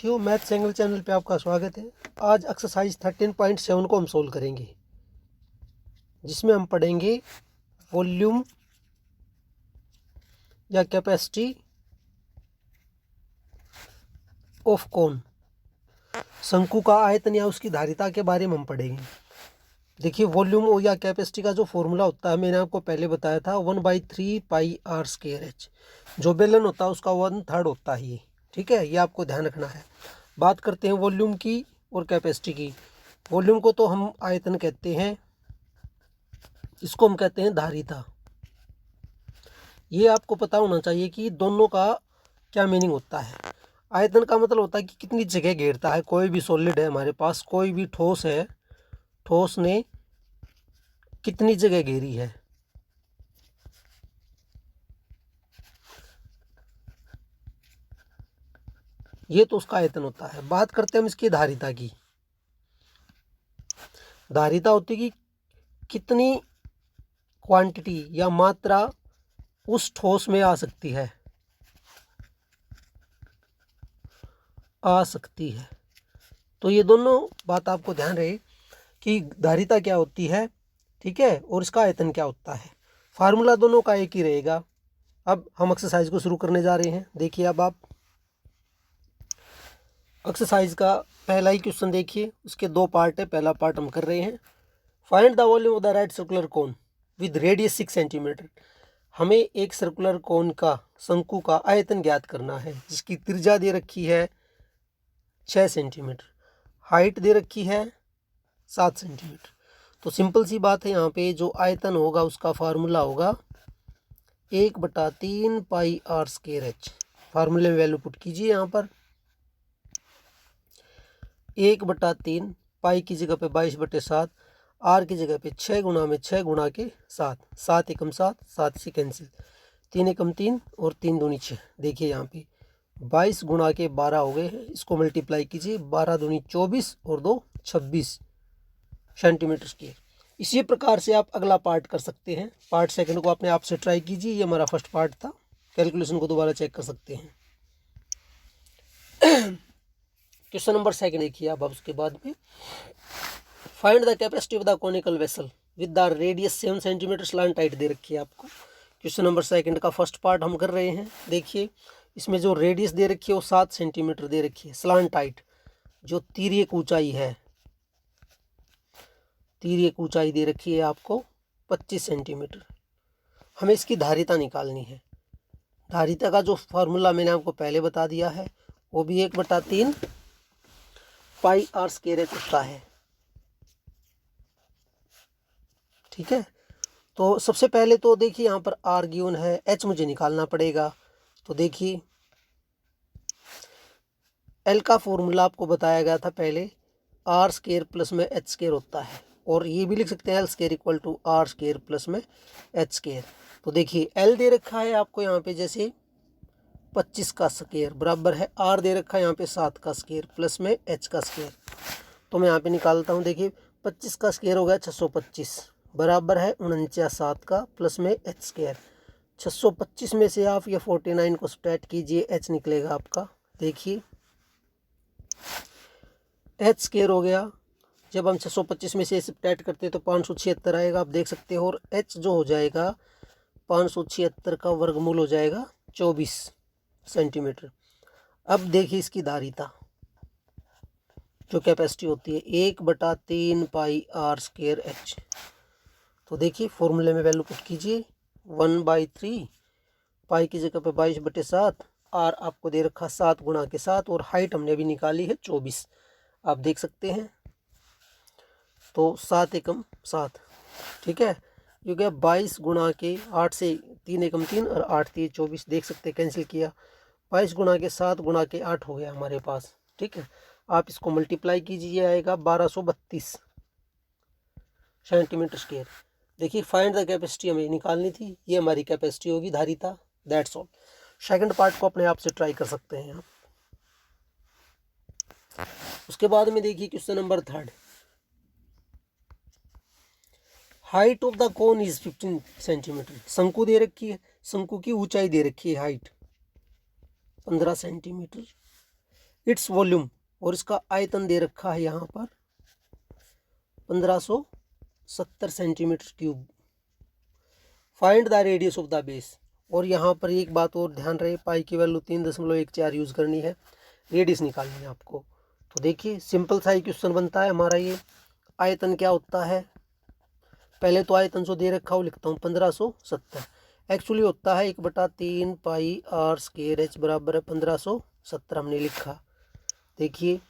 विद्यार्थियों, maths angle channel पे आपका स्वागत है। आज एक्सरसाइज 13.7 को हम सोल्व करेंगे, जिसमें हम पढ़ेंगे वॉल्यूम या कैपेसिटी ऑफ कोन। शंकु का आयतन या उसकी धारिता के बारे में हम पढ़ेंगे। देखिए, वॉल्यूम या कैपेसिटी का जो फॉर्मूला होता है मैंने आपको पहले बताया था, 1/3 पाई आर स्क्वायर एच। जो बेलन होता है उसका 1/3 होता है ये, ठीक है। ये आपको ध्यान रखना है। बात करते हैं वॉल्यूम की और कैपेसिटी की। वॉल्यूम को तो हम आयतन कहते हैं, इसको हम कहते हैं धारिता। ये आपको पता होना चाहिए कि दोनों का क्या मीनिंग होता है। आयतन का मतलब होता है कि कितनी जगह घेरता है। कोई भी सॉलिड है हमारे पास, कोई भी ठोस है, ठोस ने कितनी जगह घेरी है, ये तो उसका आयतन होता है। बात करते हैं हम इसकी धारिता की। धारिता होती है कि कितनी क्वांटिटी या मात्रा उस ठोस में आ सकती है, तो ये दोनों बात आपको ध्यान रहे कि धारिता क्या होती है, ठीक है, और इसका आयतन क्या होता है। फार्मूला दोनों का एक ही रहेगा। अब हम एक्सरसाइज को शुरू करने जा रहे हैं। देखिए, अब आप एक्सरसाइज का पहला ही क्वेश्चन देखिए, उसके दो पार्ट है। पहला पार्ट हम कर रहे हैं, find the volume of the right circular cone with radius 6 centimetre. हमें एक सर्कुलर कोन का, शंकु का आयतन ज्ञात करना है, जिसकी त्रिज्या दे रखी है 6 सेंटीमीटर, हाइट दे रखी है 7 सेंटीमीटर। तो सिंपल सी बात है, यहाँ पे जो आयतन होगा उसका फार्मूला होगा 1/3 पाई आर स्क्वायर एच। फार्मूले में वैल्यू पुट कीजिए। यहाँ पर 1/3 पाई की जगह पे 22/7, आर की जगह पे 6 गुणा में 6 गुणा के 7, 7 एकम 7, 7 से कैंसिल, 3 एकम 3 और 3 दूनी 6। देखिए यहाँ पे 22 गुणा के 12 हो गए हैं, इसको मल्टीप्लाई कीजिए, 12 दूनी 24 और 2 26 सेंटीमीटर स्क्वायर। इसी प्रकार से आप अगला पार्ट कर सकते हैं। पार्ट सेकंड को अपने आप से ट्राई कीजिए। ये हमारा फर्स्ट पार्ट था। कैलकुलेशन को दोबारा चेक कर सकते हैं। क्वेश्चन नंबर सेकंड देखिए अब उसके बाद में, find the capacity of the conical vessel with the radius 7 centimeter slant height दे रखी है आपको। क्वेश्चन नंबर सेकंड का फर्स्ट पार्ट हम कर रहे हैं। देखिए, इसमें जो रेडियस दे रखी है वो 7 सेंटीमीटर दे रखी है। स्लांट हाइट, जो तिर्यक ऊंचाई है, तिर्यक ऊंचाई दे रखी है आपको 25 सेंटीमीटर। हमें इसकी धारिता निकालनी है। धारिता का जो फार्मूला मैंने आपको पहले बता दिया है, वो भी 1/3 पाई आर स्क्वायर एच होता है, ठीक है। तो सबसे पहले तो देखिए, यहाँ पर आर गिवन है, एच मुझे निकालना पड़ेगा। तो देखिए, एल का फॉर्मूला आपको बताया गया था पहले, आर स्क्वायर प्लस में एच स्क्वायर होता है, और ये भी लिख सकते हैं L square equal to R square plus में एच स्क्वायर। तो देखिए, एल दे रखा है आपको यहाँ पे जैसे 25 का स्क्वायर बराबर है, आर दे रखा है यहाँ पे 7 का स्क्वायर प्लस में एच का स्क्वायर। तो मैं यहाँ पे निकालता हूँ। देखिए, 25 का स्क्वायर हो गया 625 बराबर है 49 का प्लस में एच स्क्वायर। 625 में से आप ये 49 को सब्ट्रैक्ट कीजिए, एच निकलेगा आपका। देखिए, एच स्क्वायर हो गया। जब हम 625 में से सब्ट्रैक्ट करते हैं तो 576 आएगा, आप देख सकते हो। और एच जो हो जाएगा 576 का वर्गमूल हो जाएगा 24 सेंटीमीटर। अब देखिए इसकी धारिता, जो कैपेसिटी होती है 1/3 पाई आर स्क्वायर एच। तो देखिए, फॉर्मूले में वैल्यू पुट कीजिए, 1/3 पाई की जगह पे 22/7, आर आपको दे रखा 7 गुणा के 7, और हाइट हमने अभी निकाली है 24, आप देख सकते हैं। तो 7 एकम 7, ठीक है। ये गया 22 गुणा के 8 से 3 एकम 3 और 8 3 24, देख सकते हैं, कैंसिल किया। 22 गुणा के 7 गुणा के 8 हो गया हमारे पास, ठीक है। आप इसको मल्टीप्लाई कीजिए, आएगा 1232 सेंटीमीटर स्क्वायर। देखिए, फाइंड द कैपेसिटी हमें निकालनी थी, ये हमारी कैपेसिटी होगी, धारिता। That's all. सेकंड पार्ट को अपने आप से ट्राई कर सकते हैं आप। उसके बाद में देखिए question number third, height of the cone is 15 centimetre. शंकु दे रखी है, शंकु की ऊंचाई दे रखी है, हाइट 15 सेंटीमीटर। इट्स वॉल्यूम, और इसका आयतन दे रखा है यहाँ पर 1570 centimetre cube. Find the radius of the base, और यहाँ पर एक बात और ध्यान रहे, पाई की वैल्यू 3.14 यूज़ करनी है, रेडियस निकालनी है आपको। तो देखिए सिंपल सा ही क्वेश्चन बनता है हमारा ये। आयतन क्या होता है, पहले तो आयतन जो दे रखा हो लिखता हूँ 1570, एक्चुअली होता है 1/3 पाई आर स्क्वायर एच बराबर है 1570 हमने लिखा। देखिए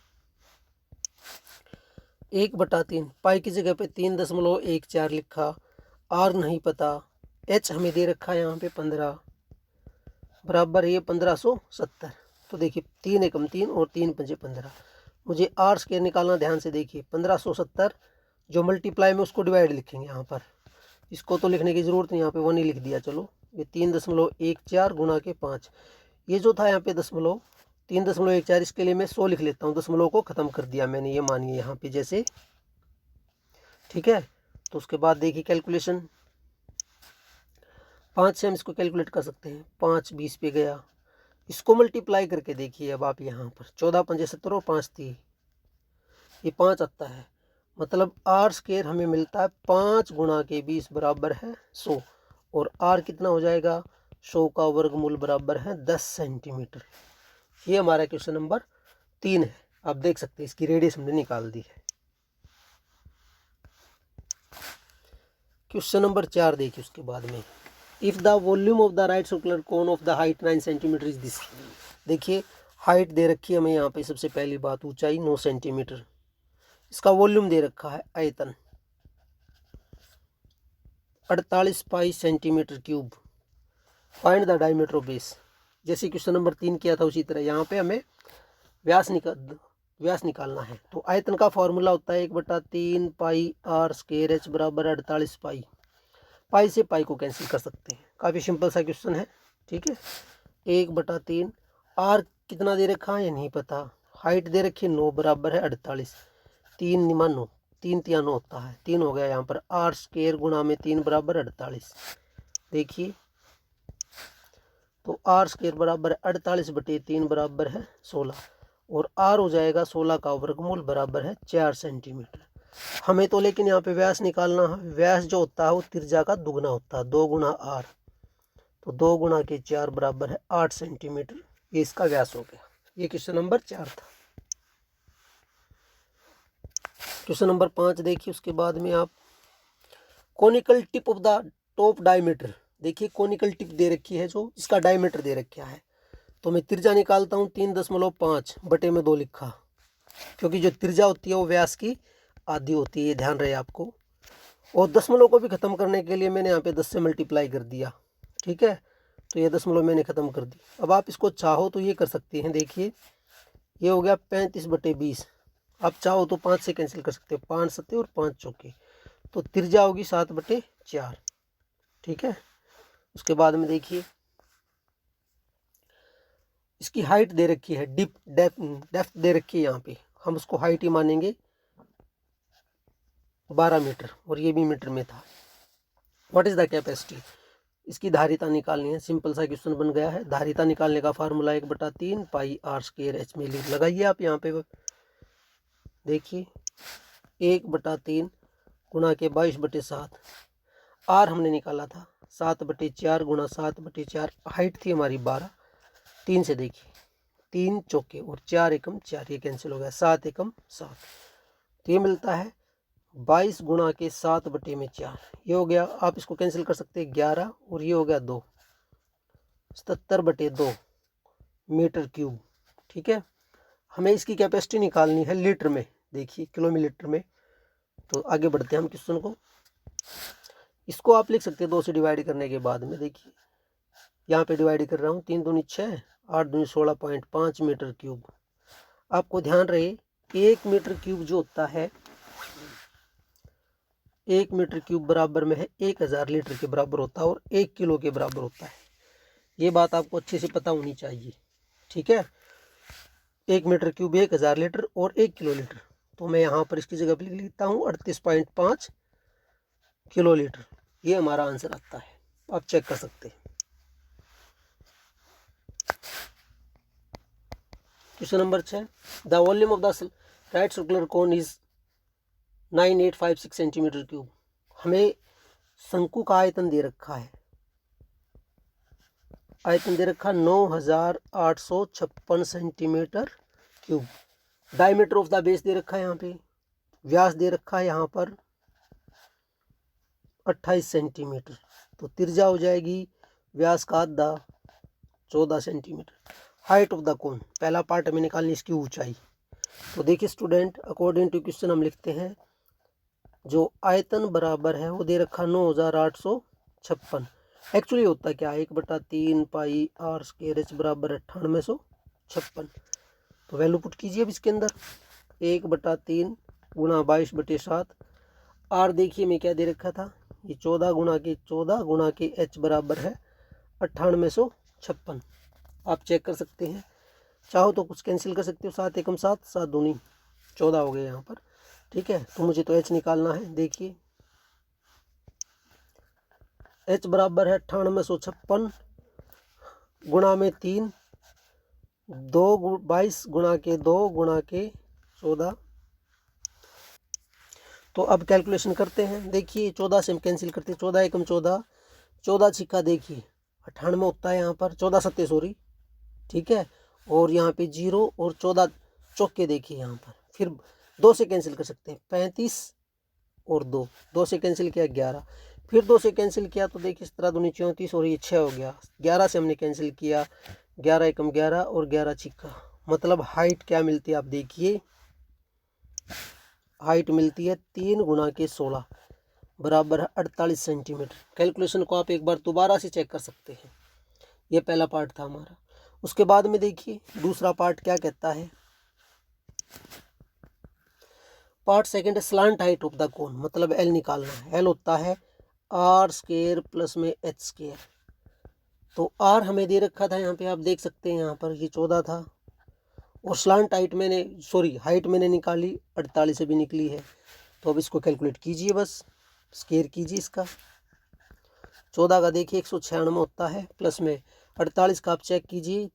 1/3 पाई की जगह पे 3.14 लिखा, आर नहीं पता, एच हमें दे रखा है यहाँ पे 15 बराबर ये 1570। तो देखिए 3 एकम 3 और 3 पंजे 15, मुझे आर स्क्वायर निकालना, ध्यान से देखिए 1570 जो मल्टीप्लाई में उसको डिवाइड लिखेंगे यहाँ पर, इसको तो लिखने की ज़रूरत नहीं, यहाँ पे 1 ही लिख दिया। चलो ये 3.14 गुणा के 5, ये जो था यहाँ पे 3.14, इसके लिए मैं 100 लिख लेता हूँ, दशमलव को ख़त्म कर दिया मैंने, ये मानिए यहाँ पे जैसे, ठीक है। तो उसके बाद देखिए कैलकुलेशन, 5 से हम इसको कैलकुलेट कर सकते हैं, 5 20 पे गया, इसको मल्टीप्लाई करके देखिए अब आप यहाँ पर 14 पंजे 70 और 5 30, ये 5 आता है, मतलब आर स्क्वायर हमें मिलता है 5 गुणा के 20 बराबर है 100, और आर कितना हो जाएगा, 100 का वर्गमूल बराबर है 10 सेंटीमीटर। ये हमारा क्वेश्चन नंबर 3 है। आप देख सकते हैं इसकी रेडियस हमने निकाल दी है। क्वेश्चन नंबर 4 देखिए उसके बाद में, if the volume of the right circular cone of the height 9 centimetre is this. देखिए हाइट दे रखी है हमें यहाँ पे, सबसे पहली बात ऊंचाई 9 सेंटीमीटर, इसका वॉल्यूम दे रखा है आयतन 48 पाई centimetre cube. Find the diameter of base, जैसे क्वेश्चन नंबर 3 किया था उसी तरह यहाँ पे हमें व्यास निकालना है। तो आयतन का फॉर्मूला होता है 1/3 पाई आर स्क्वायर एच बराबर 48 पाई, पाई से पाई को कैंसिल कर सकते हैं, काफ़ी सिंपल सा क्वेश्चन है, ठीक है। 1/3, आर कितना दे रखा है ये नहीं पता, हाइट दे रखी है 9 बराबर है 48, 3 निमा 9, 3 तिया 9 होता है, 3 हो गया यहाँ पर, आर स्क्वायर गुणा में 3 बराबर 48। देखिए तो आर स्क्वायर बराबर 48/3 बराबर है 16, और आर हो जाएगा 16 का वर्गमूल बराबर है 4 सेंटीमीटर। हमें तो लेकिन यहाँ पे व्यास निकालना है, व्यास जो होता है वो त्रिज्या का दुगना होता है, 2 गुणा आर, तो 2 गुणा के 4 बराबर है 8 सेंटीमीटर, ये इसका व्यास हो गया। ये क्वेश्चन नंबर 4 था। क्वेश्चन नंबर 5 देखिए उसके बाद में आप, conical tip of the top diameter, देखिए कोनिकल टिप दे रखी है जो, इसका डायमीटर दे रखा है, तो मैं त्रिज्या निकालता हूँ 3.5 बटे में 2 लिखा, क्योंकि जो त्रिज्या होती है वो व्यास की आधी होती है, ये ध्यान रहे आपको। और दशमलव को भी ख़त्म करने के लिए मैंने यहाँ पे 10 से मल्टीप्लाई कर दिया, ठीक है, तो ये दशमलव मैंने ख़त्म कर दी। अब आप इसको चाहो तो ये कर सकते हैं, देखिए ये हो गया 35/20, आप चाहो तो 5 से कैंसिल कर सकते हो, 5 सत्ते और 5 चौके, तो त्रिज्या होगी 7/4, ठीक है। उसके बाद में देखिए इसकी हाइट दे रखी है, डेप्थ दे रखी है, यहाँ पे हम उसको हाइट ही मानेंगे 12 मीटर, और ये भी मीटर में था। व्हाट इज़ द कैपेसिटी, इसकी धारिता निकालनी है, सिंपल सा क्वेश्चन बन गया है। धारिता निकालने का formula 1/3 pi R square H में लगाइए आप यहाँ पे, देखिए 1/3 गुणा के 22/7, आर हमने निकाला था 7/4 गुणा 7/4, हाइट थी हमारी 12, 3 से देखिए 3 चौके और 4 एकम 4, ये कैंसिल हो गया, 7 एकम 7, तो ये मिलता है 22 गुणा के 7/4, ये हो गया, आप इसको कैंसिल कर सकते हैं 11, और ये हो गया 2, 77/2 मीटर क्यूब, ठीक है। हमें इसकी कैपेसिटी निकालनी है लीटर में, देखिए किलोमीटर में। तो आगे बढ़ते हैं हम क्वेश्चन को, इसको आप लिख सकते हैं 2 से डिवाइड करने के बाद में, देखिए यहाँ पे डिवाइड कर रहा हूँ, 3 दूनी 6, 8 दूनी 16.5 मीटर क्यूब। आपको ध्यान रहे 1 मीटर क्यूब जो होता है, 1 मीटर क्यूब बराबर में है 1000 लीटर के बराबर होता है, और 1 किलो के बराबर होता है, ये बात आपको अच्छे से पता होनी चाहिए, ठीक है। 1 मीटर क्यूब 1000 लीटर और 1 किलो लीटर, तो मैं यहाँ पर इसकी जगह पर लिख लेता हूँ 38.5 किलो लीटर, ये हमारा आंसर आता है, आप चेक कर सकते हैं। Question number 6, the volume of the right circular cone is 9856 centimeter cube. हमें शंकु का आयतन दे रखा है, आयतन दे रखा 9856 centimeter cube. Diameter of the base दे रखा है, यहाँ पे व्यास दे रखा है यहाँ पर 28 सेंटीमीटर, तो त्रिज्या हो जाएगी व्यास का आधा 14 centimetre. Height of the cone, पहला पार्ट हमें निकालनी इसकी ऊंचाई। तो देखिए स्टूडेंट, अकॉर्डिंग टू क्वेश्चन हम लिखते हैं जो आयतन बराबर है वो दे रखा 9856। एक्चुअली होता क्या है 1/3 पाई आर स्क्वायर एच बराबर 9856। तो वैल्यू पुट कीजिए अब इसके अंदर, 1/3 गुणा 22/7। आर देखिए मैं क्या दे रखा था, ये 14 गुणा के एच बराबर है 9856। आप चेक कर सकते हैं, चाहो तो कुछ कैंसिल कर सकते हो, 7 एकम 7, 7 दूनी 14 हो गए यहाँ पर। ठीक है, तो मुझे तो एच निकालना है। देखिए एच बराबर है 9856 गुणा में 3, 22 गुणा के 2 गुणा के 14। तो अब कैलकुलेशन करते हैं। देखिए 14 से हम कैंसिल करते हैं, 14 एकम 14, 14 छिक्का देखिए 98 होता है यहाँ पर, 14 सत्ते सॉरी, ठीक है। और यहाँ पे 0 और 14 चौके देखिए यहाँ पर, फिर 2 से कैंसिल कर सकते हैं, 35 और 2 से कैंसिल किया 11, फिर 2 से कैंसिल किया तो देखिए 17 दूनी 34 और ये 6 हो गया। 11 से हमने कैंसिल किया, 11 एकम 11 और 11 छिक्का, मतलब हाइट क्या मिलती है आप देखिए, हाइट मिलती है 3 गुणा के 16 बराबर है 48 सेंटीमीटर। कैलकुलेशन को आप एक बार दोबारा से चेक कर सकते हैं। ये पहला पार्ट था हमारा। उसके बाद में देखिए दूसरा पार्ट क्या कहता है, पार्ट सेकंड है slant height of the cone, मतलब एल निकालना है। एल होता है आर स्क्वायर प्लस में एच स्क्वायर। तो आर हमें दे रखा था यहाँ पे, आप देख सकते हैं यहाँ पर ये 14 था, और स्लांट हाइट मैंने निकाली 48 से भी निकली है। तो अब इसको कैलकुलेट कीजिए, बस स्क्वायर कीजिए इसका। 14 का देखिए 196 होता है, प्लस में 48 का आप चेक कीजिए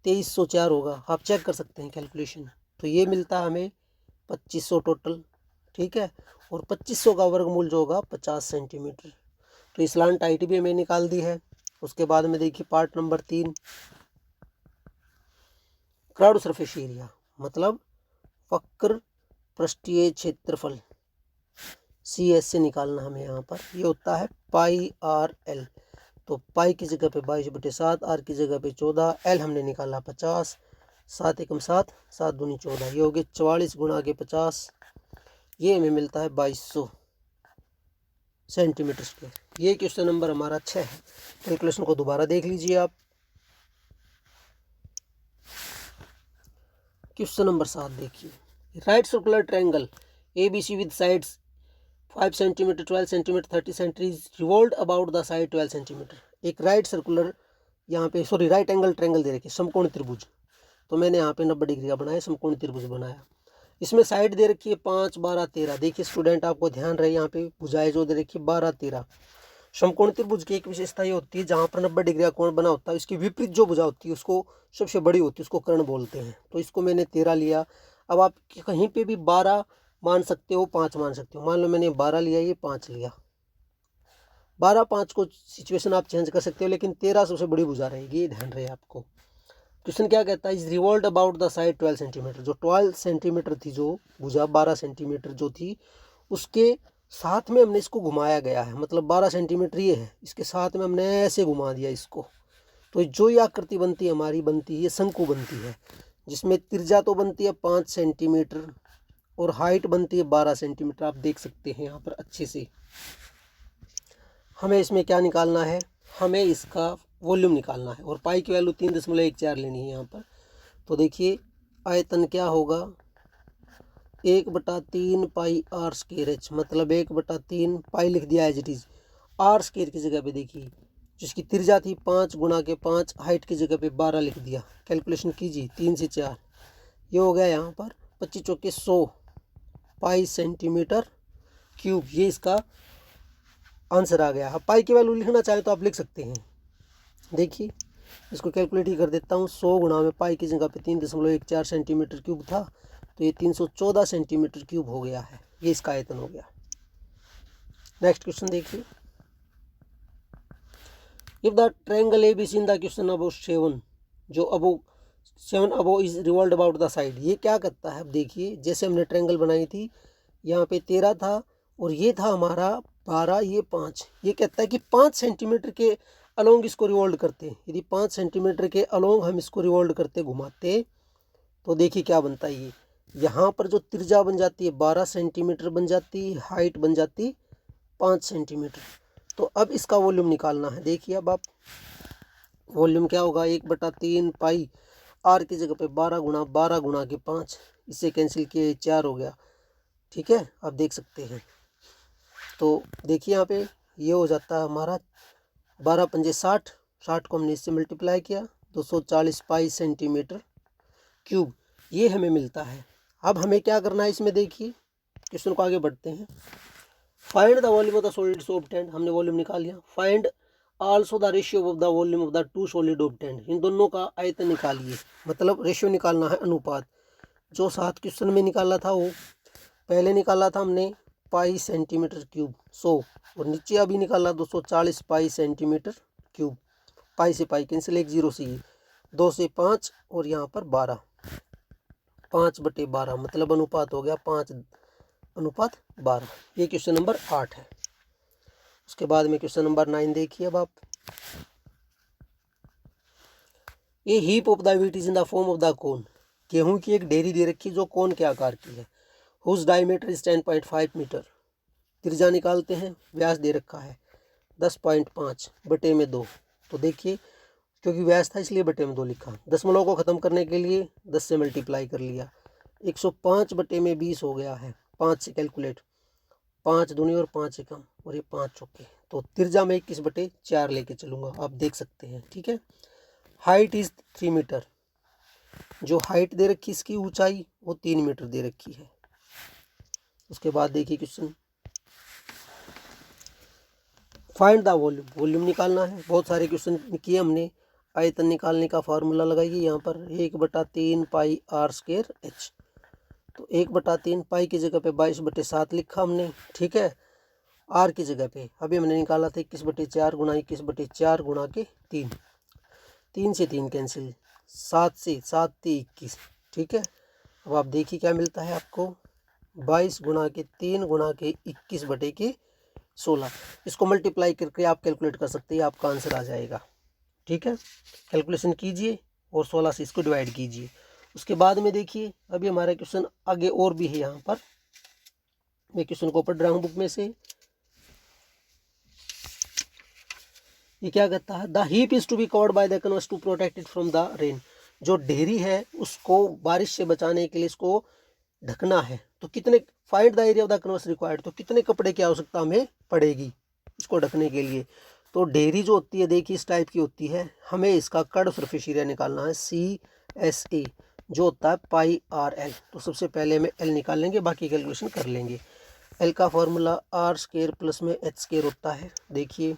2304 होगा, आप चेक कर सकते हैं कैलकुलेशन। तो ये मिलता है हमें 2500 टोटल, ठीक है। और 2500 का वर्गमूल जो होगा 50 सेंटीमीटर। तो स्लांट हाइट भी हमें निकाल दी है। उसके बाद में देखिए part number 3, curved surface area, मतलब वक्र पृष्ठीय क्षेत्रफल, CS से निकालना हमें यहाँ पर। ये होता है पाई आर एल। तो पाई की जगह पे 22/7, आर की जगह पे 14, एल हमने निकाला 50, 7 एकम 7, 7 दूनी 14, ये हो गए 44 गुणा के 50, ये हमें मिलता है 2200 सेंटीमीटर स्क्वायर। ये क्वेश्चन नंबर हमारा 6 है। कैलकुलेशन को दोबारा देख लीजिए आप। क्वेश्चन नंबर 7 देखिए, right circular triangle ABC with sides 5 centimetre, 12 centimetre, 30 centimetre revolve about the side 12 centimetre. एक राइट सर्कुलर यहाँ पे राइट एंगल ट्रायंगल दे रखी, समकोण त्रिभुज। तो मैंने यहाँ पे 90 डिग्री का बनाया, समकोण त्रिभुज बनाया। इसमें साइड दे रखी है 5, 12, 13। देखिए स्टूडेंट आपको ध्यान रहे, यहाँ पे भुजाएं जो दे रखी है 12, 13। समकोण त्रिभुज की एक विशेषता ये होती है, जहाँ पर 90 डिग्री का कोण बना होता है, इसकी विपरीत जो भुजा होती है उसको सबसे बड़ी होती है, उसको कर्ण बोलते हैं। तो इसको मैंने 13 लिया। अब आप कहीं पे भी 12 मान सकते हो, 5 मान सकते हो। मान लो मैंने 12 लिया, ये 5 लिया, 12, 5 को सिचुएशन आप चेंज कर सकते हो, लेकिन 13 सबसे बड़ी भुजा रहेगी, ये ध्यान रहे आपको। क्वेश्चन क्या कहता है, is revolve about the side 12 centimetre. जो 12 सेंटीमीटर थी जो भुजा, 12 सेंटीमीटर जो थी, उसके साथ में हमने इसको घुमाया गया है, मतलब 12 सेंटीमीटर ये है, इसके साथ में हमने ऐसे घुमा दिया इसको। तो जो ये आकृति बनती है हमारी, बनती है शंकु बनती है, जिसमें त्रिज्या तो बनती है 5 सेंटीमीटर और हाइट बनती है 12 सेंटीमीटर। आप देख सकते हैं यहाँ पर अच्छे से। हमें इसमें क्या निकालना है, हमें इसका वॉल्यूम निकालना है, और पाई की वैल्यू 3.14 लेनी है यहाँ पर। तो देखिए आयतन क्या होगा, 1/3 पाई आर स्क्वायर एच, मतलब 1/3 पाई लिख दिया as it is. R square की जगह पे देखिए जिसकी त्रिज्या थी 5 गुणा के 5, हाइट की जगह पे 12 लिख दिया। कैलकुलेशन कीजिए 3 से 4, ये हो गया यहाँ पर 25 चौके 100 पाई सेंटीमीटर क्यूब। ये इसका आंसर आ गया। अब पाई की वैल्यू लिखना चाहें तो आप लिख सकते हैं। देखिए इसको कैलकुलेट ही कर देता हूँ। 100 गुणा में पाई की जगह पे 3.14 सेंटीमीटर क्यूब था, तो ये 314 सेंटीमीटर क्यूब हो गया है। ये इसका आयतन हो गया। नेक्स्ट क्वेश्चन देखिए। If the triangle ABC in the question about 7 above is revolve about the side. ये क्या करता है, अब देखिए, जैसे हमने ट्रायंगल बनाई थी, यहाँ पे 13 था और ये था हमारा 12, ये 5। ये कहता है कि 5 सेंटीमीटर के अलोंग इसको रिवॉल्व करते। यदि 5 सेंटीमीटर के अलोंग हम इसको रिवॉल्व करते, घुमाते, तो देखिए क्या बनता है। ये यहाँ पर जो त्रिज्या बन जाती है 12 सेंटीमीटर बन जाती, हाइट बन जाती 5 सेंटीमीटर। तो अब इसका वॉल्यूम निकालना है। देखिए अब आप, वॉल्यूम क्या होगा, 1/3 पाई आर की जगह पे 12 गुणा के 5, इससे कैंसिल किए 4 हो गया। ठीक है, आप देख सकते हैं। तो देखिए यहाँ पे ये हो जाता है हमारा 12 पंजे 60, 60 को हमने इससे मल्टीप्लाई किया, 240 पाई सेंटीमीटर क्यूब, ये हमें मिलता है। अब हमें क्या करना है इसमें, देखिए क्वेश्चन को आगे बढ़ते हैं। Find the volume of the solid obtained, हमने वॉल्यूम निकाल लिया। Find also the ratio of the volume of the two solid obtained, इन दोनों का आयतन निकालिए, मतलब रेशियो निकालना है, अनुपात। जो 7 क्वेश्चन में निकाला था, वो पहले निकाला था हमने पाई सेंटीमीटर क्यूब 100, और नीचे अभी निकाला 240 पाई सेंटीमीटर क्यूब। पाई से पाई कैंसिल, 1 0 से 2 से 5 और यहाँ पर 12, 5/12, मतलब अनुपात हो गया 5:12। ये क्वेश्चन नंबर 8 है। उसके बाद में क्वेश्चन नंबर 9 देखिए। अब आप, ये heap of the wheat is in the form of the cone, गेहूं की एक ढेरी दे रखी जो कोन के आकार की है। Whose diameter is 10.5 metre. त्रिज्या निकालते हैं, व्यास दे रखा है 10.5/2। तो देखिए, क्योंकि व्यास था इसलिए बटे में 2 लिखा। दशमलव को ख़त्म करने के लिए 10 से मल्टीप्लाई कर लिया, 105/20 हो गया है। 5 से कैलकुलेट, 5 दूनी और 5 एकम, और ये 5 चौके। तो त्रिज्या में 21/4 लेके चलूँगा, आप देख सकते हैं। ठीक है, हाइट इज़ 3 मीटर, जो हाइट दे रखी इसकी ऊंचाई वो 3 मीटर दे रखी है। उसके बाद देखिए question, find the volume, volume निकालना है। बहुत सारे क्वेश्चन किए हमने। आयतन निकालने का फार्मूला लगाइए यहाँ पर, 1/3 पाई आर स्क्वायर एच। तो 1/3 पाई की जगह पे 22/7 लिखा हमने। ठीक है, आर की जगह पे अभी हमने निकाला था 21/4 गुणा 21/4 गुणा के 3, 3 से 3 कैंसिल, 7 से 7 × 21। ठीक है, अब आप देखिए क्या मिलता है आपको, 22 गुणा के 3 गुणा के 21/16। इसको मल्टीप्लाई करके आप कैलकुलेट कर सकते हैं, आपका आंसर आ जाएगा। ठीक है, कैलकुलेशन कीजिए और 16 से इसको डिवाइड कीजिए। उसके बाद में देखिए, अभी हमारा क्वेश्चन आगे और भी है। यहाँ पर मैं क्वेश्चन को पढ़ रहा हूँ बुक में से। ये क्या कहता है, the heap is to be covered by the canvas to protect it from the rain. जो ढेरी है उसको बारिश से बचाने के लिए इसको ढकना है। तो कितने, find the area of the canvas required, तो कितने कपड़े की आवश्यकता हमें पड़ेगी इसको ढकने के लिए। तो ढेरी जो होती है देखिए इस टाइप की होती है। हमें इसका कर्व सरफेस एरिया निकालना है, CSA, जो होता है पाई RL। तो सबसे पहले हमें L निकाल लेंगे, बाकी कैलकुलेशन कर लेंगे। L का फॉर्मूला R² प्लस में H² होता है। देखिए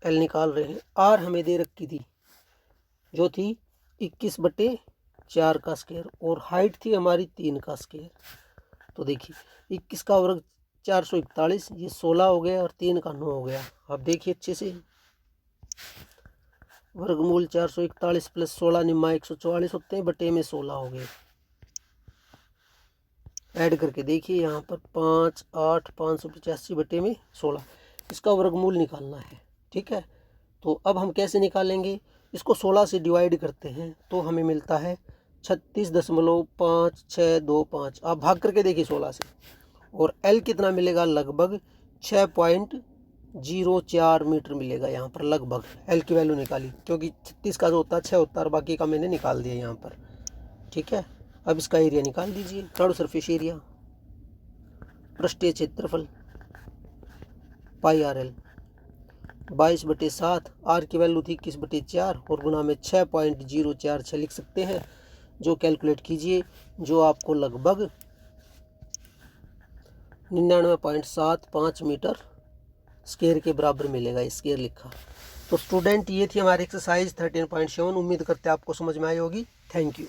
L निकाल रहे हैं। R हमें दे रखी थी जो थी 21/4 का स्क्वायर, और हाइट थी हमारी 3 का स्क्वायर। तो देखिए 21 का वर्ग 441, ये 16 हो गया, और 3 का 9 हो गया। आप देखिए अच्छे से, वर्गमूल 441 प्लस 16 निम्मा 144 होते हैं, बटे में 16 हो गए। ऐड करके देखिए यहाँ पर 5 8 585 बटे में 16, इसका वर्गमूल निकालना है। ठीक है, तो अब हम कैसे निकालेंगे, इसको 16 से डिवाइड करते हैं तो हमें मिलता है 36.5625। आप भाग करके देखिए 16 से, और L कितना मिलेगा, लगभग 6.04 मीटर मिलेगा यहाँ पर लगभग। L की वैल्यू निकाली, क्योंकि 36 का जो होता है 6 होता है, और बाकी का मैंने निकाल दिया यहाँ पर। ठीक है, अब इसका एरिया निकाल दीजिए। थर्ड सरफेस एरिया, पृष्ठीय क्षेत्रफल पाई RL 22/7, R की वैल्यू थी 21/4, और गुना में 6.046 लिख सकते हैं, जो कैलकुलेट कीजिए, जो आपको लगभग 99.75 मीटर स्क्वायर के बराबर मिलेगा। स्क्वायर लिखा, तो स्टूडेंट ये थी हमारी एक्सरसाइज 13.7। उम्मीद करते हैं आपको समझ में आई होगी। Thank you.